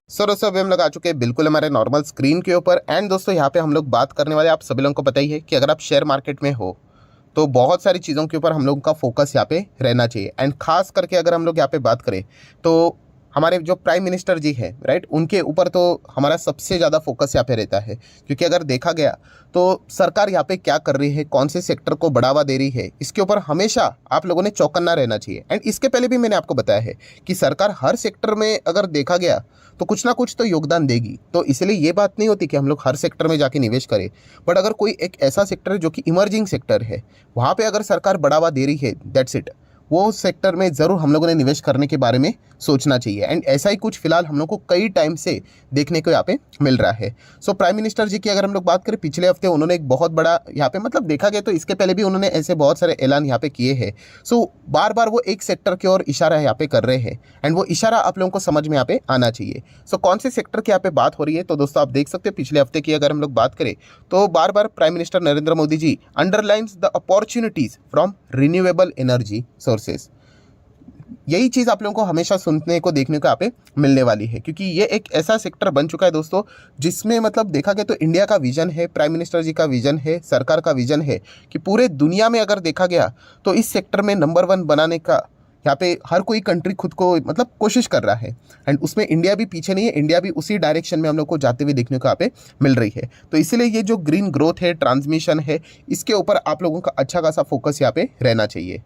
सो दोस्तों अभी हम लोग आ चुके हैं बिल्कुल हमारे नॉर्मल स्क्रीन के ऊपर। एंड दोस्तों यहाँ पे हम लोग बात करने वाले, आप सभी लोगों को पता ही है कि अगर आप शेयर मार्केट में हो तो बहुत सारी चीज़ों के ऊपर हम लोगों का फोकस यहाँ पे रहना चाहिए। एंड खास करके अगर हम लोग यहाँ पे बात करें तो हमारे जो प्राइम मिनिस्टर जी हैं, राइट, उनके ऊपर तो हमारा सबसे ज़्यादा फोकस यहाँ पे रहता है। क्योंकि अगर देखा गया तो सरकार यहाँ पे क्या कर रही है, कौन से सेक्टर को बढ़ावा दे रही है, इसके ऊपर हमेशा आप लोगों ने चौकन्ना रहना चाहिए। एंड इसके पहले भी मैंने आपको बताया है कि सरकार हर सेक्टर में अगर देखा गया तो कुछ ना कुछ तो योगदान देगी। तो इसलिए ये बात नहीं होती कि हम लोग हर सेक्टर में जाके निवेश करें, बट अगर कोई एक ऐसा सेक्टर है जो कि इमर्जिंग सेक्टर है, वहाँ पे अगर सरकार बढ़ावा दे रही है, दैट्स इट, वो सेक्टर में ज़रूर हम लोगों ने निवेश करने के बारे में सोचना चाहिए। एंड ऐसा ही कुछ फिलहाल हम लोग को कई टाइम से देखने को यहाँ पे मिल रहा है। सो प्राइम मिनिस्टर जी की अगर हम लोग बात करें, पिछले हफ्ते उन्होंने एक बहुत बड़ा यहाँ पे, मतलब देखा गया तो इसके पहले भी उन्होंने ऐसे बहुत सारे ऐलान यहाँ पे किए हैं। सो बार बार वो एक सेक्टर की ओर इशारा यहाँ पे कर रहे हैं, एंड वो इशारा आप लोगों को समझ में यहाँ पे आना चाहिए। सो कौन से सेक्टर की यहाँ पे बात हो रही है, तो दोस्तों आप देख सकते हैं पिछले हफ्ते की अगर हम लोग बात करें तो बार बार prime minister Narendra Modi ji underlines the opportunities from renewable energy sources. यही चीज़ आप लोगों को हमेशा सुनने को देखने को यहाँ पे मिलने वाली है, क्योंकि ये एक ऐसा सेक्टर बन चुका है दोस्तों जिसमें मतलब देखा गया तो इंडिया का विजन है, प्राइम मिनिस्टर जी का विजन है, सरकार का विजन है कि पूरे दुनिया में अगर देखा गया तो इस सेक्टर में नंबर 1 बनाने का यहाँ पे हर कोई कंट्री खुद को मतलब कोशिश कर रहा है। एंड उसमें इंडिया भी पीछे नहीं है, इंडिया भी उसी डायरेक्शन में हम लोग को जाते हुए देखने को यहाँ पे मिल रही है। तो इसीलिए ये जो ग्रीन ग्रोथ है, ट्रांसमिशन है, इसके ऊपर आप लोगों का अच्छा खासा फोकस यहाँ पे रहना चाहिए।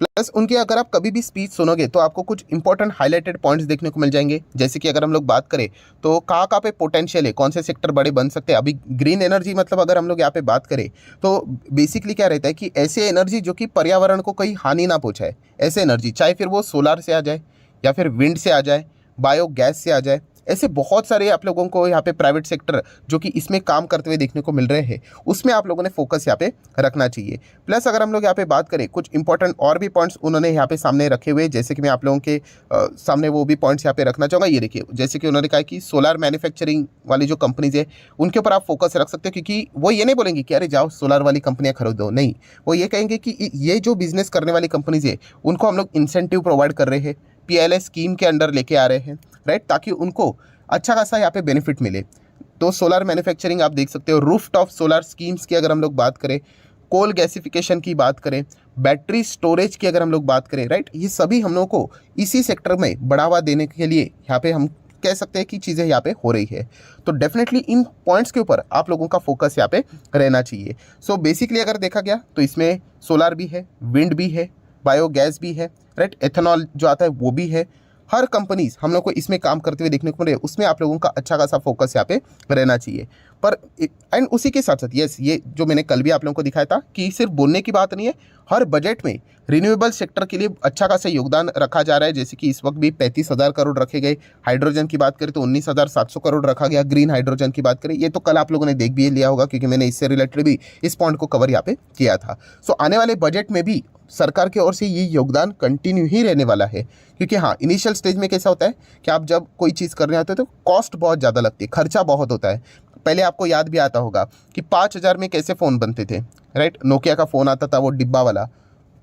प्लस उनकी अगर आप कभी भी स्पीच सुनोगे तो आपको कुछ इंपॉर्टेंट हाईलाइटेड पॉइंट्स देखने को मिल जाएंगे। जैसे कि अगर हम लोग बात करें तो कहाँ कहाँ पे पोटेंशियल है, कौन से सेक्टर बड़े बन सकते हैं। अभी ग्रीन एनर्जी मतलब अगर हम लोग यहाँ पे बात करें तो बेसिकली क्या रहता है कि ऐसे एनर्जी जो कि पर्यावरण को कोई हानि ना पहुँचाए, ऐसे एनर्जी, चाहे फिर वो सोलार से आ जाए या फिर विंड से आ जाए, बायोगैस से आ जाए, ऐसे बहुत सारे आप लोगों को यहाँ पे प्राइवेट सेक्टर जो कि इसमें काम करते हुए देखने को मिल रहे हैं, उसमें आप लोगों ने फोकस यहाँ पे रखना चाहिए। प्लस अगर हम लोग यहाँ पे बात करें, कुछ इंपॉर्टेंट और भी पॉइंट्स उन्होंने यहाँ पे सामने रखे हुए, जैसे कि मैं आप लोगों के सामने वो भी पॉइंट्स यहाँ पे रखना चाहूँगा। ये देखिए, जैसे कि उन्होंने कहा कि सोलार मैन्युफैक्चरिंग वाली जो कंपनीज है उनके ऊपर आप फोकस रख सकते हो, क्योंकि वो ये नहीं बोलेंगे कि अरे जाओ सोलार वाली कंपनियाँ खरीदो, नहीं, वो ये कहेंगे कि ये जो बिजनेस करने वाली कंपनीज है उनको हम लोग इंसेंटिव प्रोवाइड कर रहे हैं, PLI स्कीम के अंडर लेके आ रहे हैं, राइट, ताकि उनको अच्छा खासा यहाँ पे बेनिफिट मिले। तो सोलर मैन्युफैक्चरिंग आप देख सकते हो, रूफ टॉप सोलर स्कीम्स की अगर हम लोग बात करें, कोल गैसिफिकेशन की बात करें, बैटरी स्टोरेज की अगर हम लोग बात करें, राइट, ये सभी हम लोग को इसी सेक्टर में बढ़ावा देने के लिए यहाँ पे हम कह सकते हैं कि चीज़ें यहाँ पे हो रही है। तो डेफिनेटली इन पॉइंट्स के ऊपर आप लोगों का फोकस यहाँ पे रहना चाहिए। सो बेसिकली अगर देखा गया तो इसमें सोलार भी है, विंड भी है, बायोगैस भी है, राइट, एथेनॉल जो आता है वो भी है। हर कंपनीज हम लोग को इसमें काम करते हुए देखने को मिल रहे हैं, उसमें आप लोगों का अच्छा खासा फोकस यहाँ पे रहना चाहिए। पर एंड उसी के साथ साथ यस, ये जो मैंने कल भी आप लोगों को दिखाया था कि सिर्फ बोलने की बात नहीं है, हर बजट में रिन्यूएबल सेक्टर के लिए अच्छा खासा योगदान रखा जा रहा है। जैसे कि इस वक्त भी 35,000 करोड़ रखे गए, हाइड्रोजन की बात करें तो 19,700 करोड़ रखा गया, ग्रीन हाइड्रोजन की बात करें, ये तो कल आप लोगों ने देख भी लिया होगा क्योंकि मैंने इससे रिलेटेड भी इस पॉइंट को कवर यहाँ पे किया था। सो आने वाले बजट में भी सरकार की ओर से ये योगदान कंटिन्यू ही रहने वाला है। क्योंकि हाँ, इनिशियल स्टेज में कैसा होता है कि आप जब कोई चीज़ करने आते हो तो कॉस्ट बहुत ज़्यादा लगती है, खर्चा बहुत होता है। पहले आपको याद भी आता होगा कि 5,000 में कैसे फ़ोन बनते थे, राइट, नोकिया का फ़ोन आता था, वो डिब्बा वाला,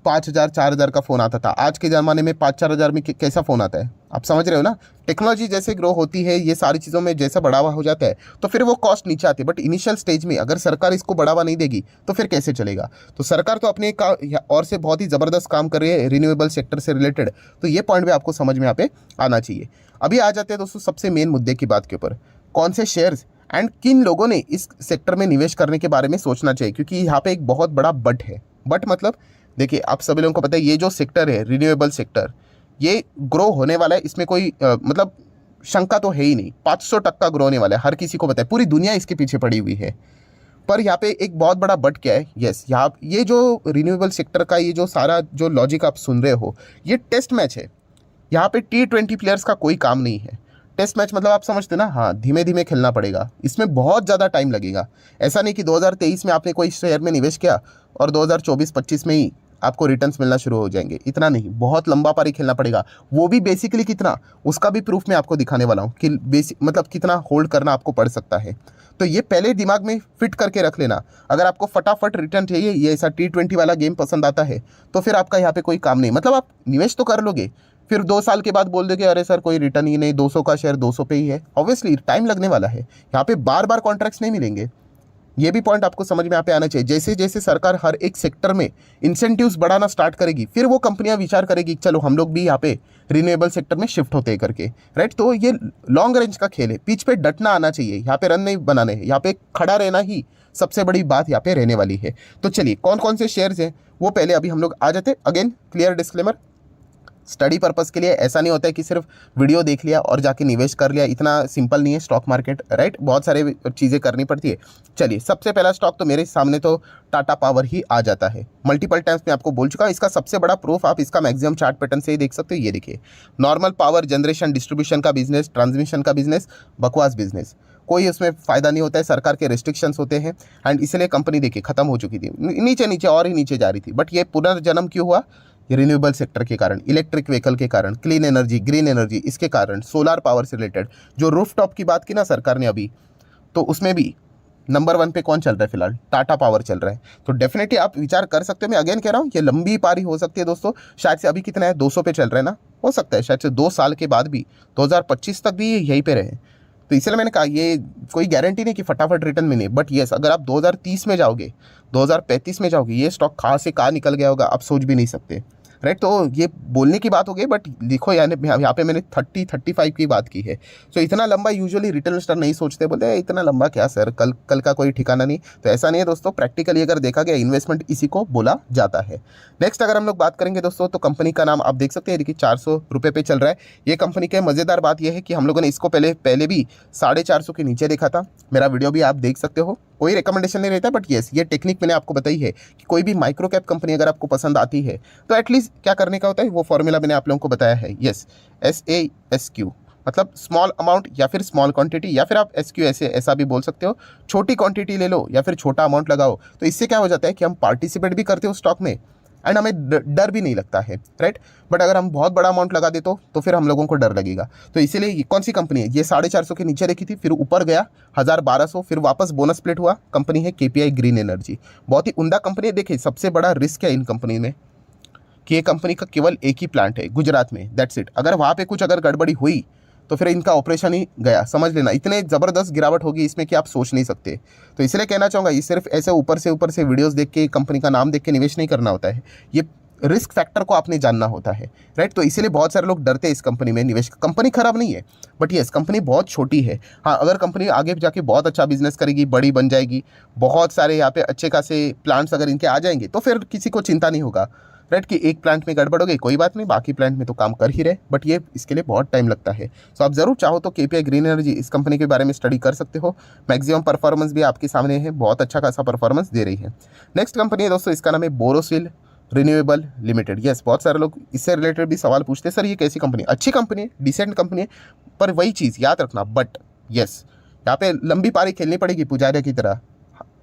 5,000 4,000 का फ़ोन आता था। आज के ज़माने में 5-4 हज़ार में कैसा फ़ोन आता है, आप समझ रहे हो ना। टेक्नोलॉजी जैसे ग्रो होती है, ये सारी चीज़ों में जैसा बढ़ावा हो जाता है तो फिर वो कॉस्ट नीचे आती है। बट इनिशियल स्टेज में अगर सरकार इसको बढ़ावा नहीं देगी तो फिर कैसे चलेगा। तो सरकार तो अपने का और से बहुत ही ज़बरदस्त काम कर रही है रिन्यूएबल सेक्टर से रिलेटेड, तो ये पॉइंट भी आपको समझ में यहाँ पे आना चाहिए। अभी आ जाते हैं दोस्तों सबसे मेन मुद्दे की बात के ऊपर, कौन से शेयर्स एंड किन लोगों ने इस सेक्टर में निवेश करने के बारे में सोचना चाहिए। क्योंकि यहाँ पे एक बहुत बड़ा बट है। बट मतलब देखिए, आप सभी लोगों को पता है ये जो सेक्टर है रिन्यूएबल सेक्टर, ये ग्रो होने वाला है, इसमें कोई मतलब शंका तो है ही नहीं। 500% ग्रो होने वाला है, हर किसी को पता है, पूरी दुनिया इसके पीछे पड़ी हुई है। पर यहाँ पे एक बहुत बड़ा बट क्या है, यस, यहाँ ये जो रिन्यूएबल सेक्टर का ये जो सारा जो लॉजिक आप सुन रहे हो, ये टेस्ट मैच है। यहाँ पे T20 प्लेयर्स का कोई काम नहीं है। टेस्ट मैच मतलब आप समझते ना, हाँ, धीमे धीमे खेलना पड़ेगा, इसमें बहुत ज़्यादा टाइम लगेगा। ऐसा नहीं कि 2023 में आपने कोई शेयर में निवेश किया और 2024-25 में ही आपको रिटर्न्स मिलना शुरू हो जाएंगे, इतना नहीं, बहुत लंबा पारी खेलना पड़ेगा। वो भी बेसिकली कितना, उसका भी प्रूफ मैं आपको दिखाने वाला हूँ कि बेसिक मतलब कितना होल्ड करना आपको पड़ सकता है। तो ये पहले दिमाग में फिट करके रख लेना। अगर आपको फटाफट रिटर्न चाहिए, ये ऐसा T20 वाला गेम पसंद आता है, तो फिर आपका यहाँ पे कोई काम नहीं। मतलब आप निवेश तो कर लोगे, फिर 2 साल के बाद बोल दे कि अरे सर कोई रिटर्न ही नहीं, 200 का शेयर 200 पे ही है। ऑब्वियसली टाइम लगने वाला है, यहाँ पे बार बार कॉन्ट्रैक्ट्स नहीं मिलेंगे। ये भी पॉइंट आपको समझ में यहाँ पे आना चाहिए। जैसे जैसे सरकार हर एक सेक्टर में इंसेंटिव्स बढ़ाना स्टार्ट करेगी, फिर वो कंपनियां विचार करेगी चलो हम लोग भी यहाँ पे रिन्यूएबल सेक्टर में शिफ्ट होते हैं करके, राइट। तो ये लॉन्ग रेंज का खेल है, पिच पे डटना आना चाहिए, यहाँ पे रन नहीं बनाने हैं, यहाँ पे खड़ा रहना ही सबसे बड़ी बात यहाँ पे रहने वाली है। तो चलिए कौन कौन से शेयर्स हैं वो पहले अभी हम लोग आ जाते। Again clear disclaimer, study purpose के लिए, ऐसा नहीं होता है कि सिर्फ वीडियो देख लिया और जाके निवेश कर लिया, इतना सिंपल नहीं है स्टॉक मार्केट, राइट। बहुत सारे चीज़ें करनी पड़ती है। चलिए सबसे पहला स्टॉक तो मेरे सामने तो टाटा पावर ही आ जाता है। मल्टीपल टाइम्स मैं आपको बोल चुका हूँ, इसका सबसे बड़ा प्रूफ आप इसका मैक्सिमम चार्ट पैटर्न से ही देख सकते हो। ये देखिए, नॉर्मल पावर जनरेशन डिस्ट्रीब्यूशन का बिजनेस, ट्रांसमिशन का बिजनेस, बकवास बिजनेस, कोई उसमें फ़ायदा नहीं होता है, सरकार के रिस्ट्रिक्शंस होते हैं एंड इसलिए कंपनी देखिए ख़त्म हो चुकी थी, नीचे नीचे और ही नीचे जा रही थी। बट ये पुनर्जन्म क्यों हुआ? ये रिन्यूएबल सेक्टर के कारण, इलेक्ट्रिक व्हीकल के कारण, क्लीन एनर्जी, ग्रीन एनर्जी, इसके कारण, सोलार पावर से रिलेटेड जो रूफटॉप की बात की ना सरकार ने अभी, तो उसमें भी नंबर 1 पे कौन चल रहा है फिलहाल? टाटा पावर चल रहा है। तो डेफिनेटली आप विचार कर सकते हो। मैं अगेन कह रहा हूँ ये लंबी पारी हो सकती है दोस्तों, शायद से अभी कितना है 200 पे चल रहा है ना, हो सकता है शायद से 2 साल के बाद भी 2025 तक भी यहीं पे रहे। तो इसलिए मैंने कहा ये कोई गारंटी नहीं कि फटाफट रिटर्न मिले, बट येस अगर आप 2030 में जाओगे, 2035 में जाओगे, ये स्टॉक कहाँ से कहाँ निकल गया होगा आप सोच भी नहीं सकते, राइट। तो ये बोलने की बात हो गई, बट देखो यानी यहाँ पे मैंने 30-35 की बात की है। सो इतना लंबा यूजुअली रिटेल इन्वेस्टर नहीं सोचते, बोलते हैं इतना लंबा क्या सर, कल का कोई ठिकाना नहीं। तो ऐसा नहीं है दोस्तों, प्रैक्टिकली अगर देखा गया इन्वेस्टमेंट इसी को बोला जाता है। नेक्स्ट अगर हम लोग बात करेंगे दोस्तों, तो कंपनी का नाम आप देख सकते हैं, देखिए 400 रुपये पे चल रहा है। ये कंपनी के मज़ेदार बात यह है कि हम लोगों ने इसको पहले भी 450 के नीचे देखा था। मेरा वीडियो भी आप देख सकते हो, कोई रिकमेंडेशन नहीं रहता, बट येस ये टेक्निक मैंने आपको बताई है कि कोई भी माइक्रो कैप कंपनी अगर आपको पसंद आती है तो एटलीस्ट क्या करने का होता है, वो फॉर्मूला मैंने आप लोगों को बताया है। येस, SASQ मतलब स्मॉल अमाउंट या फिर स्मॉल क्वांटिटी, या फिर आप SQ ऐसा भी बोल सकते हो, छोटी क्वांटिटी ले लो या फिर छोटा अमाउंट लगाओ। तो इससे क्या हो जाता है कि हम पार्टिसिपेट भी करते हो स्टॉक में एंड हमें डर भी नहीं लगता है, राइट। बट अगर हम बहुत बड़ा अमाउंट लगा दे तो फिर हम लोगों को डर लगेगा। तो इसीलिए ये कौन सी कंपनी है, ये 450 के नीचे देखी थी, फिर ऊपर गया 1000-1200, फिर वापस बोनस स्प्लिट हुआ। कंपनी है KPI ग्रीन एनर्जी, बहुत ही उम्दा कंपनी है। देखिए सबसे बड़ा रिस्क है इन कंपनी में कि ये कंपनी का केवल एक ही प्लांट है गुजरात में, दैट्स इट। अगर वहाँ पे कुछ अगर गड़बड़ी हुई तो फिर इनका ऑपरेशन ही गया, समझ लेना। इतने ज़बरदस्त गिरावट होगी इसमें कि आप सोच नहीं सकते। तो इसलिए कहना चाहूँगा, ये सिर्फ ऐसे ऊपर से वीडियोस देख के कंपनी का नाम देख के निवेश नहीं करना होता है, ये रिस्क फैक्टर को आपने जानना होता है, राइट। तो इसीलिए बहुत सारे लोग डरते हैं इस कंपनी में निवेश। कंपनी खराब नहीं है, बट यस कंपनी बहुत छोटी है। हाँ, अगर कंपनी आगे जाके बहुत अच्छा बिजनेस करेगी, बड़ी बन जाएगी, बहुत सारे यहाँ पे अच्छे खासे प्लांट्स अगर इनके आ जाएंगे, तो फिर किसी को चिंता नहीं होगा, राइट, कि एक प्लांट में गड़बड़ हो गई कोई बात नहीं, बाकी प्लांट में तो काम कर ही रहे। बट ये इसके लिए बहुत टाइम लगता है। सो आप ज़रूर चाहो तो KPI ग्रीन एनर्जी इस कंपनी के बारे में स्टडी कर सकते हो। मैक्सिमम परफॉर्मेंस भी आपके सामने है, बहुत अच्छा खासा परफॉर्मेंस दे रही है। नेक्स्ट कंपनी है दोस्तों, इसका नाम है बोरोसिल रिन्यूएबल लिमिटेड। यस, बहुत सारे लोग इससे रिलेटेड भी सवाल पूछते हैं, सर ये कैसी कंपनी? अच्छी कंपनी है, डिसेंट कंपनी है, पर वही चीज़ याद रखना, बट यस यहाँ पे लंबी पारी खेलनी पड़ेगी पुजारी की तरह,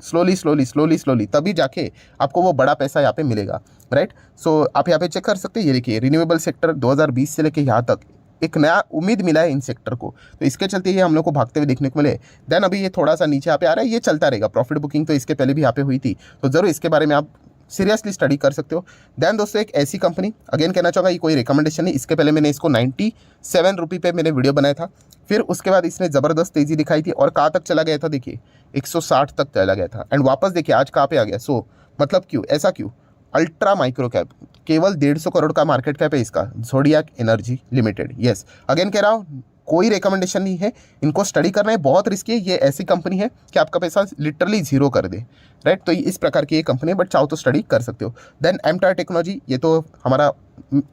स्लोली, तभी जाके आपको वो बड़ा पैसा यहाँ पे मिलेगा, राइट। सो आप यहाँ पे चेक कर सकते हैं, ये देखिए रिन्यूएबल सेक्टर 2020 से लेके यहाँ तक एक नया उम्मीद मिला है इन सेक्टर को, तो इसके चलते ये हम लोग को भागते हुए देखने को मिले। देन अभी ये थोड़ा सा नीचे यहाँ पे आ रहा है, ये चलता रहेगा। प्रॉफिट बुकिंग तो इसके पहले भी यहाँ पे हुई थी, तो ज़रूर इसके बारे में आप सीरियसली स्टडी कर सकते हो। देन दोस्तों एक ऐसी कंपनी, अगेन कहना चाहूँगा ये कोई रिकमेंडेशन नहीं, इसके पहले मैंने इसको 97 रुपये पे मैंने वीडियो बनाया था, फिर उसके बाद इसने ज़बरदस्त तेज़ी दिखाई थी और कहाँ तक चला गया था, देखिए 160 तक चला गया था एंड वापस देखिए आज कहाँ पे आ गया। सो मतलब क्यों, ऐसा क्यों? अल्ट्रा माइक्रो कैप, केवल 150 करोड़ का मार्केट कैप है इसका, ज़ोडियाक एनर्जी लिमिटेड। यस, अगेन कह रहा हूँ कोई रिकमेंडेशन नहीं है, इनको स्टडी करना है, बहुत रिस्की है। ये ऐसी कंपनी है कि आपका पैसा लिटरली जीरो कर दे, राइट। तो इस प्रकार की ये कंपनी है, बट चाहो तो स्टडी कर सकते हो। देन एमटार टेक्नोलॉजी, ये तो हमारा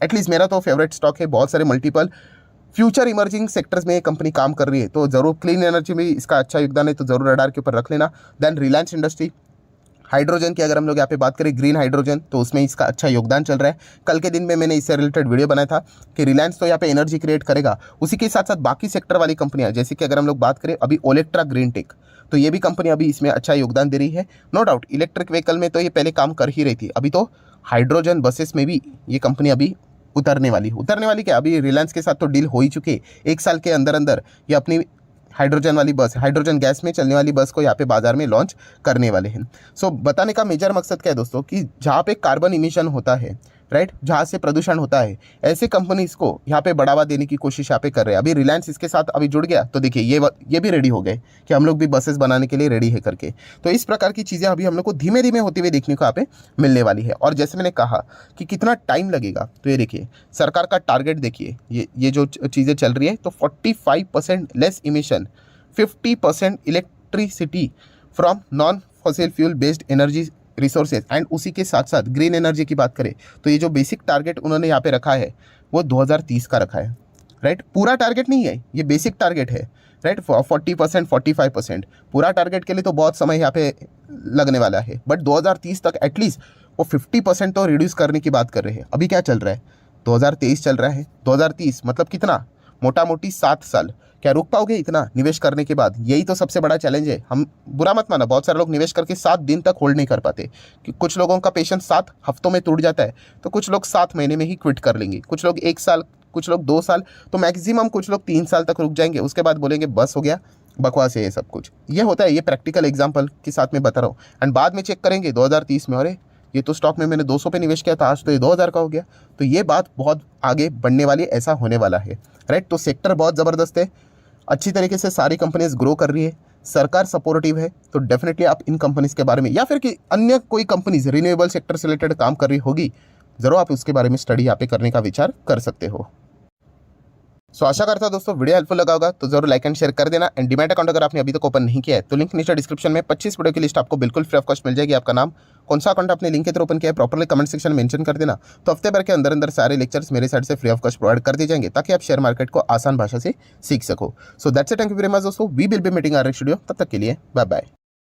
एटलीस्ट मेरा तो फेवरेट स्टॉक है, बहुत सारे मल्टीपल फ्यूचर इमर्जिंग सेक्टर्स में ये कंपनी काम कर रही है, तो ज़रूर क्लीन एनर्जी में इसका अच्छा योगदान है, तो ज़रूर रडार के ऊपर रख लेना। देन रिलायंस इंडस्ट्री, हाइड्रोजन की अगर हम लोग यहाँ पे बात करें, ग्रीन हाइड्रोजन, तो उसमें इसका अच्छा योगदान चल रहा है। कल के दिन में मैंने इससे रिलेटेड वीडियो बनाया था कि रिलायंस तो यहाँ पे एनर्जी क्रिएट करेगा, उसी के साथ साथ बाकी सेक्टर वाली कंपनियां, जैसे कि अगर हम लोग बात करें अभी ओलेक्ट्रा ग्रीन टेक, तो ये भी कंपनी अभी इसमें अच्छा योगदान दे रही है। नो डाउट इलेक्ट्रिक व्हीकल में तो ये पहले काम कर ही रही थी, अभी तो हाइड्रोजन बसेस में भी ये कंपनी अभी उतरने वाली क्या, अभी रिलायंस के साथ तो डील हो ही चुकी है। 1 साल के अंदर अंदर ये अपनी हाइड्रोजन वाली बस, हाइड्रोजन गैस में चलने वाली बस को यहाँ पे बाजार में लॉन्च करने वाले हैं। सो बताने का मेजर मकसद क्या है दोस्तों, कि जहाँ पे कार्बन इमिशन होता है, राइट, जहाँ से प्रदूषण होता है, ऐसे कंपनीज को यहाँ पे बढ़ावा देने की कोशिश यहाँ पे कर रहे हैं। अभी रिलायंस इसके साथ अभी जुड़ गया तो देखिए ये भी रेडी हो गए कि हम लोग भी बसेस बनाने के लिए रेडी है करके। तो इस प्रकार की चीज़ें अभी हम लोग को धीमे धीमे होते हुए देखने को यहाँ पे मिलने वाली है। और जैसे मैंने कहा कि कितना टाइम लगेगा, तो ये देखिए सरकार का टारगेट देखिए, ये जो चीज़ें चल रही है, तो 45% less emission, 50% electricity from non fossil fuel based energy resources, and उसी के साथ साथ ग्रीन एनर्जी की बात करें तो ये जो बेसिक टारगेट उन्होंने यहाँ पे रखा है वो 2030 का रखा है। राइट, पूरा टारगेट नहीं है, ये बेसिक टारगेट है। राइट, 40% 45%, पूरा टारगेट के लिए तो बहुत समय यहाँ पे लगने वाला है, बट 2030 तक एटलीस्ट वो 50% तो रिड्यूस करने की बात कर रहे हैं। अभी क्या चल रहा है, 2023 चल रहा है, 2030 मतलब कितना, मोटा मोटी 7 साल। क्या रुक पाओगे इतना निवेश करने के बाद? यही तो सबसे बड़ा चैलेंज है। हम बुरा मत माना, बहुत सारे लोग निवेश करके 7 दिन तक होल्ड नहीं कर पाते, कि कुछ लोगों का पेशेंस 7 हफ्तों में टूट जाता है, तो कुछ लोग 7 महीने में ही क्विट कर लेंगे, कुछ लोग 1 साल, कुछ लोग 2 साल, तो मैक्सिमम कुछ लोग 3 साल तक रुक जाएंगे, उसके बाद बोलेंगे बस हो गया, बकवास है ये सब कुछ। ये होता है, ये प्रैक्टिकल एग्जाम्पल के साथ में बता रहा हूँ। एंड बाद में चेक करेंगे 2030 में, अरे ये तो स्टॉक में मैंने 200 पे निवेश किया था, आज तो ये 2000 का हो गया। तो ये बात बहुत आगे बढ़ने वाली, ऐसा होने वाला है। राइट, तो सेक्टर बहुत ज़बरदस्त है, अच्छी तरीके से सारी कंपनीज ग्रो कर रही है, सरकार सपोर्टिव है, तो डेफिनेटली आप इन कंपनीज के बारे में, या फिर कि अन्य कोई कंपनीज रिन्यूएबल सेक्टर से रिलेटेड काम कर रही होगी, ज़रूर आप उसके बारे में स्टडी यहाँ पे करने का विचार कर सकते हो। सो आशा करता हूं दोस्तों वीडियो हेल्पफुल लगा होगा, तो जरूर लाइक एंड शेयर कर देना। एंड डीमैट अकाउंट अगर आपने अभी तक ओपन नहीं किया है तो लिंक नीचे डिस्क्रिप्शन में 25 वीडियो की लिस्ट आपको बिल्कुल फ्री ऑफ कॉस्ट मिल जाएगी। आपका नाम, कौन सा अकाउंट आपने लिंक के थ्रू ओपन किया है, प्रॉपर्ली कमेंट सेक्शन में मेंशन कर देना। तो हफ्ते भर के अंदर अंदर सारे लेक्चर्स मेरे साइड से फ्री ऑफ कॉस्ट प्रोवाइड कर दिए जाएंगे, ताकि आप शेयर मार्केट को आसान भाषा से सीख सको। So that's it, thank you very much दोस्तों, we will be meeting our next video. तब तक के लिए बाय बाय।